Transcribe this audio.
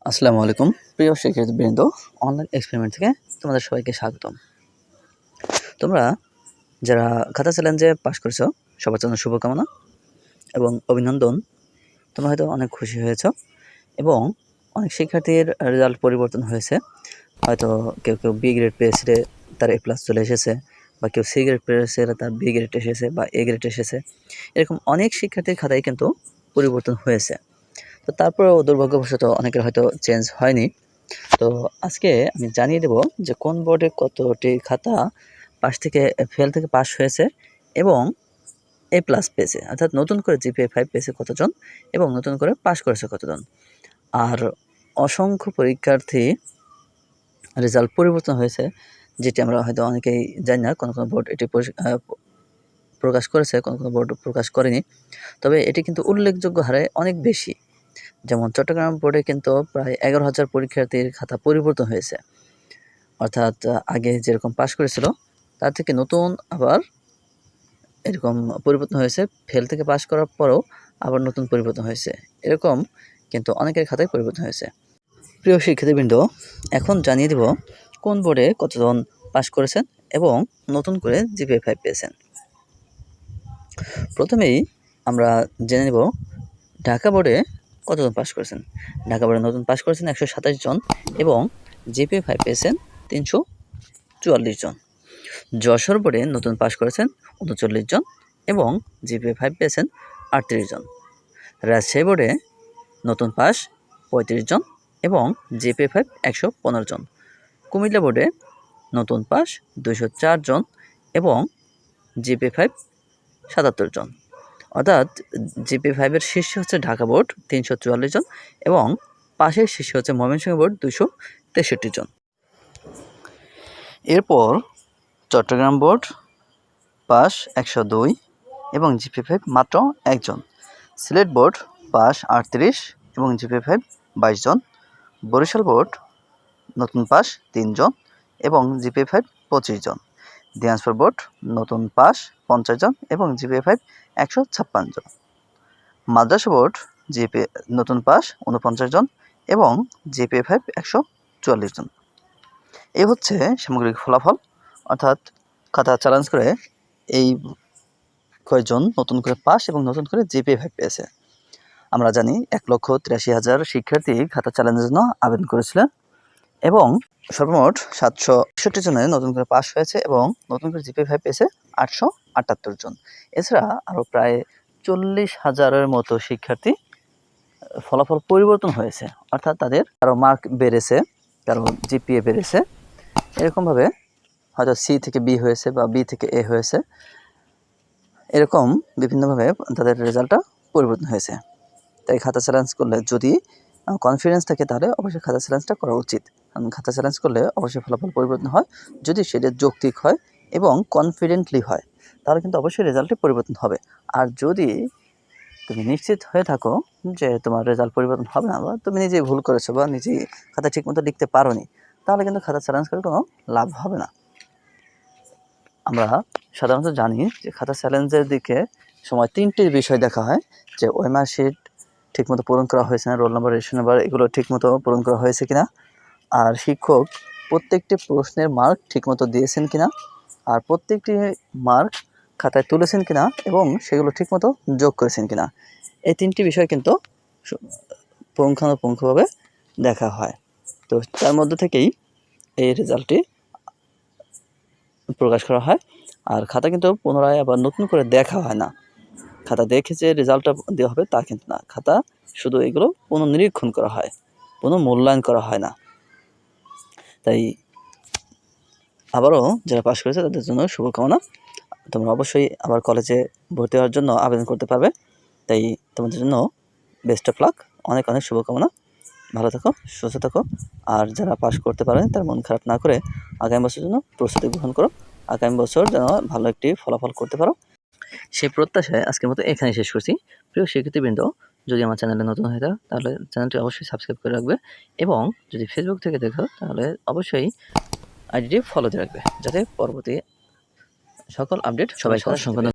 আসসালামু আলাইকুম প্রিয় শিক্ষার্থীবৃন্দ, অনলাইন এক্সপেরিমেন্ট থেকে তোমাদের সবাইকে স্বাগতম। তোমরা যারা খাতা চ্যালেঞ্জে পাশ করেছো সবার জন্য শুভকামনা এবং অভিনন্দন। তোমরা হয়তো অনেক খুশি হয়েছো এবং অনেক শিক্ষার্থীর রেজাল্ট পরিবর্তন হয়েছে। হয়তো কেউ কেউ বি গ্রেড পেয়েছে, তার এ প্লাস চলে এসেছে, বা কেউ সি গ্রেড পেয়েছে, তার বি গ্রেড এসেছে বা এ গ্রেড এসেছে। এরকম অনেক শিক্ষার্থীর খাতায় কিন্তু পরিবর্তন হয়েছে। তো তারপরেও দুর্ভাগ্যবশত অনেকের হয়তো চেঞ্জ হয়নি। তো আজকে আমি জানিয়ে দেব যে কোন বোর্ডে কতটি খাতা ফেল থেকে পাস হয়েছে এবং এ প্লাস পেয়েছে, অর্থাৎ নতুন করে জিপিএ 5 পেয়েছে কতজন এবং নতুন করে পাস করেছে কতজন। আর অসংখ্য পরীক্ষার্থী রেজাল্ট পরিবর্তন হয়েছে, যেটি আমরা হয়তো অনেকেই জানি না। কোনো বোর্ড এটি প্রকাশ করেছে, কোনো বোর্ড প্রকাশ করেনি। তবে এটি কিন্তু উল্লেখযোগ্য হারে অনেক বেশি। যেমন চট্টগ্রাম বোর্ডে কিন্তু প্রায় 11,000 পরীক্ষার্থীর খাতা পরিবর্তন হয়েছে, অর্থাৎ আগে যেরকম পাস করেছিল তার থেকে নতুন আবার এরকম পরিবর্তন হয়েছে। ফেল থেকে পাস করার পরেও আবার নতুন পরিবর্তন হয়েছে, এরকম কিন্তু অনেকের খাতায় পরিবর্তন হয়েছে। প্রিয় শিক্ষার্থীবৃন্দ, এখন জানিয়ে দেব কোন বোর্ডে কতজন পাস করেছেন এবং নতুন করে জিপিএ 5 পেয়েছেন। প্রথমেই আমরা জেনে নেব ঢাকা বোর্ডে কতজন পাস করেছেন। ঢাকা বোর্ডে নতুন পাস করেছেন 127 জন এবং জিপিএ 5 পেয়েছেন 344 জন। যশোর বোর্ডে নতুন পাস করেছেন 39 জন এবং জিপিএ 5 পেয়েছেন 38 জন। রাজশাহী বোর্ডে নতুন পাস 35 জন এবং জিপিএ 5 115 জন। কুমিল্লা বোর্ডে নতুন পাস 204 জন এবং জিপিএ 5 77 জন। অর্থাৎ জিপিএ 5 এর শীর্ষে হচ্ছে ঢাকা বোর্ড 344 জন এবং পাশের শীর্ষে হচ্ছে ময়মনসিংহ বোর্ড 263 জন। এরপর চট্টগ্রাম বোর্ড পাস 102 এবং জিপিএ 5 মাত্র 1 জন। সিলেট বোর্ড পাস 38 এবং জিপিএ 5 22 জন। বরিশাল বোর্ড নতুন পাস 3 জন এবং জিপিএ 5 25 জন। দিনাজপুর বোর্ড নতুন পাস 50 জন এবং জিপিএ 5 156 জন। মাদ্রাসা বোর্ড নতুন পাস 49 জন এবং জিপিএ 5 144 জন। এই হচ্ছে সামগ্রিক ফলাফল, অর্থাৎ খাতা চ্যালেঞ্জ করে এই কয়েকজন নতুন করে পাস এবং নতুন করে জিপিএ 5 পেয়েছে। আমরা জানি 1,83,000 শিক্ষার্থী খাতা চ্যালেঞ্জের জন্য আবেদন করেছিলেন এবং সর্বমোট 761 জনের নতুন করে পাস হয়েছে এবং নতুন করে জিপিএ 5 পেয়েছে 878 জন। এছাড়া আরও প্রায় 40,000-এর মতো শিক্ষার্থী ফলাফল পরিবর্তন হয়েছে, অর্থাৎ তাদের কারো মার্ক বেড়েছে, কারো জিপিএ বেড়েছে। এরকমভাবে হয়তো সি থেকে বি হয়েছে বা বি থেকে এ হয়েছে, এরকম বিভিন্নভাবে তাদের রেজাল্টটা পরিবর্তন হয়েছে। তাই খাতা চ্যালেঞ্জ করলে যদি কনফিডেন্স থাকে তাহলে অবশ্যই খাতা চ্যালেঞ্জটা করা উচিত। কারণ খাতা চ্যালেঞ্জ করলে অবশ্যই ফলাফল পরিবর্তন হয় যদি সেটা যৌক্তিক হয় এবং কনফিডেন্টলি হয়, তাহলে কিন্তু অবশ্যই রেজাল্টে পরিবর্তন হবে। আর যদি তুমি নিশ্চিত হয়ে থাকো যে তোমার রেজাল্ট পরিবর্তন হবে না, বা তুমি নিজেই ভুল করেছো বা নিজেই খাতা ঠিকমতো লিখতে পারোনি, তাহলে কিন্তু খাতা চ্যালেঞ্জ করে কোনো লাভ হবে না। আমরা সাধারণত জানি যে খাতা চ্যালেঞ্জের দিকে সময় 3টি বিষয় দেখা হয়, যে ওএমআর শিট ঠিকমতো পূরণ করা হয়েছে না, রোল নাম্বার, রেজিস্ট্রেশন নাম্বার এগুলো ঠিকমতো পূরণ করা হয়েছে কিনা, আর শিক্ষক প্রত্যেকটি প্রশ্নের মার্ক ঠিকমতো দিয়েছেন কিনা, আর প্রত্যেকটি মার্ক খাতায় তুলেছেন কিনা এবং সেগুলো ঠিকমতো যোগ করেছেন কিনা। এই 3টি বিষয় কিন্তু পুঙ্খানুপুঙ্খভাবে দেখা হয়। তো তার মধ্যে থেকেই এই রেজাল্টটি প্রকাশ করা হয়। আর খাতা কিন্তু পুনরায় আবার নতুন করে দেখা হয় না। খাতা দেখে যে রেজাল্টটা দেওয়া হবে তা কিন্তু না, খাতা শুধু এগুলো পুনর্নিরীক্ষণ করা হয়, পুনর্মূল্যায়ন করা হয় না। তাই আবারও যারা পাশ করেছে তাদের জন্য শুভকামনা। তোমরা অবশ্যই আবার কলেজে ভর্তি হওয়ার জন্য আবেদন করতে পারবে। তাই তোমাদের জন্য বেস্ট অফ লাক, অনেক অনেক শুভকামনা। ভালো থাকো, সুস্থ থাকো। আর যারা পাশ করতে পারে তার মন খারাপ না করে আগামী বছরের জন্য প্রস্তুতি গ্রহণ করো। আগামী বছর যেন ভালো একটি ফলাফল করতে পারো, সেই প্রত্যাশায় আজকের মতো এখানে শেষ করছি। প্রিয় শিক্ষার্থীবৃন্দ, যদি আমার চ্যানেলে নতুন হয়ে থাকো তাহলে চ্যানেলটি অবশ্যই সাবস্ক্রাইব করে রাখবে এবং যদি ফেসবুক থেকে দেখো তাহলে অবশ্যই আইডিটি ফলো দিয়ে রাখবে, যাতে পরবর্তী সকল আপডেট সবাই সম্পাদন